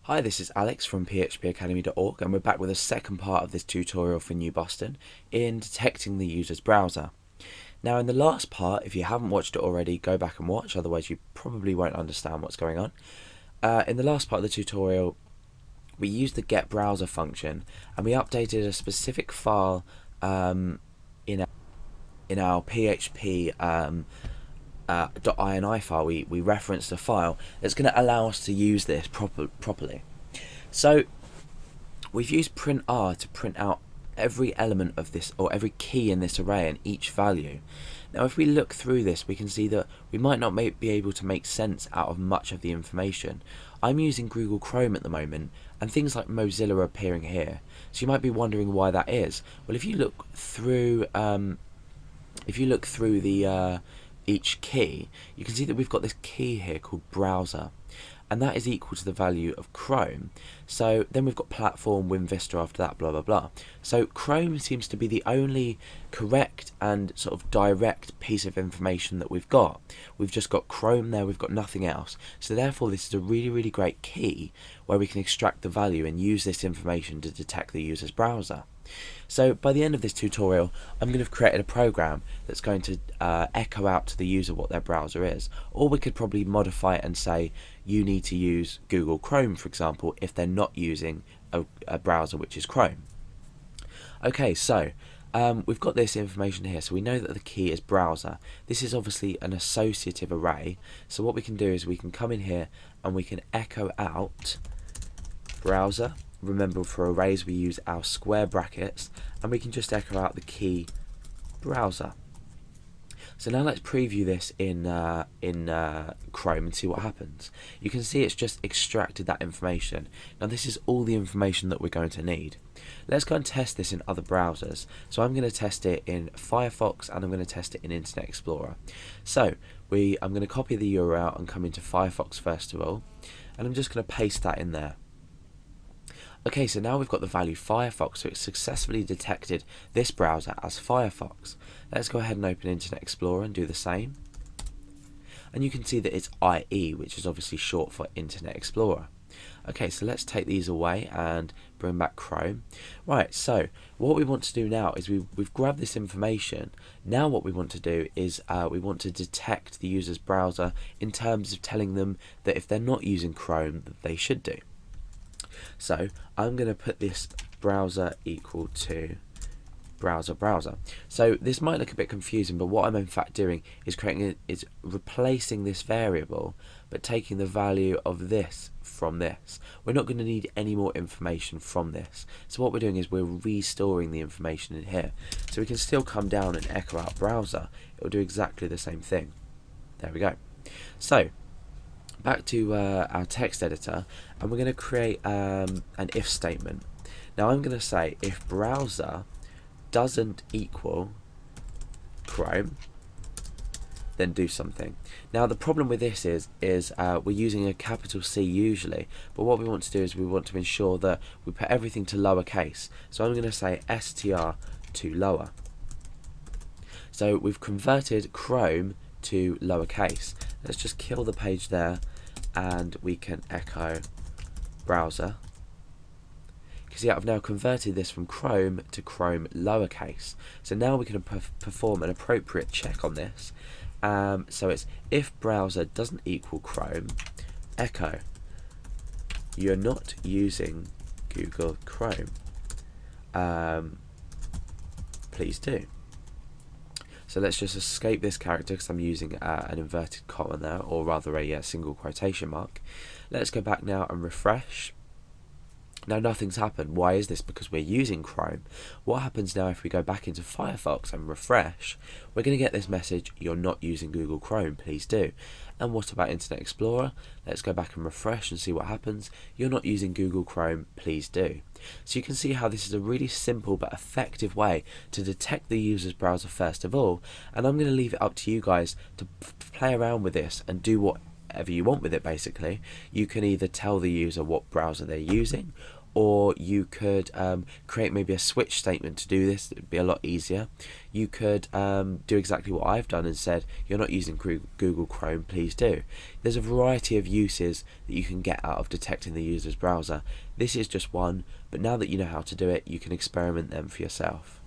Hi, this is Alex from phpacademy.org and we're back with the second part of this tutorial for New Boston in detecting the user's browser. Now in the last part, if you haven't watched it already, go back and watch, otherwise you probably won't understand what's going on. In the last part of the tutorial, we used the getBrowser function and we updated a specific file in our PHP .ini file. We referenced a file that's going to allow us to use this properly. So we've used printr to print out every element of this, or every key in this array and each value. Now if we look through this, we can see that we might not be able to make sense out of much of the information. I'm using Google Chrome at the moment and things like Mozilla are appearing here, so you might be wondering why that is. Well, if you look through the each key, you can see that we've got this key here called browser, and that is equal to the value of Chrome. So then we've got platform, WinVista after that, blah blah blah. So Chrome seems to be the only correct and sort of direct piece of information that we've got. We've just got Chrome there, we've got nothing else. So therefore this is a really great key where we can extract the value and use this information to detect the user's browser. So by the end of this tutorial, I'm going to have created a program that's going to echo out to the user what their browser is. Or we could probably modify it and say you need to use Google Chrome, for example, if they're not using a browser which is Chrome. Okay, so we've got this information here, so we know that the key is browser. This is obviously an associative array, so what we can do is we can come in here and we can echo out browser. Remember, for arrays we use our square brackets, and we can just echo out the key browser. So now let's preview this in Chrome and see what happens. You can see it's just extracted that information. Now this is all the information that we're going to need. Let's go and test this in other browsers. So I'm going to test it in Firefox and I'm going to test it in Internet Explorer. So I'm going to copy the URL and come into Firefox first of all, and I'm just going to paste that in there. Okay, so now we've got the value Firefox, so it's successfully detected this browser as Firefox. Let's go ahead and open Internet Explorer and do the same. And you can see that it's IE, which is obviously short for Internet Explorer. Okay, so let's take these away and bring back Chrome. Right, so what we want to do now is we've grabbed this information. Now what we want to do is we want to detect the user's browser in terms of telling them that if they're not using Chrome, that they should do. So I'm going to put this browser equal to browser. So this might look a bit confusing, but what I'm in fact doing is replacing this variable, but taking the value of this from this. We're not going to need any more information from this. So what we're doing is we're restoring the information in here. So we can still come down and echo out browser. It will do exactly the same thing. There we go. So back to our text editor, and we're going to create an if statement. Now I'm going to say if browser doesn't equal Chrome, then do something. Now the problem with this is we're using a capital C usually, but what we want to do is we want to ensure that we put everything to lowercase. So I'm going to say str to lower. So we've converted Chrome to lowercase. Let's just kill the page there and we can echo browser. You can see I've now converted this from Chrome to Chrome lowercase. So now we can perform an appropriate check on this. So it's if browser doesn't equal Chrome, echo you're not using Google Chrome. Please do. So let's just escape this character because I'm using an inverted comma there, or rather a single quotation mark. Let's go back now and refresh. Now nothing's happened. Why is this? Because we're using Chrome. What happens now if we go back into Firefox and refresh? We're going to get this message, you're not using Google Chrome, please do. And what about Internet Explorer? Let's go back and refresh and see what happens. You're not using Google Chrome, please do. So you can see how this is a really simple but effective way to detect the user's browser first of all, and I'm going to leave it up to you guys to play around with this and do whatever you want with it basically. You can either tell the user what browser they're using, Or you could create maybe a switch statement to do this. It would be a lot easier. You could do exactly what I've done and said, you're not using Google Chrome, please do. There's a variety of uses that you can get out of detecting the user's browser. This is just one, but now that you know how to do it, you can experiment them for yourself.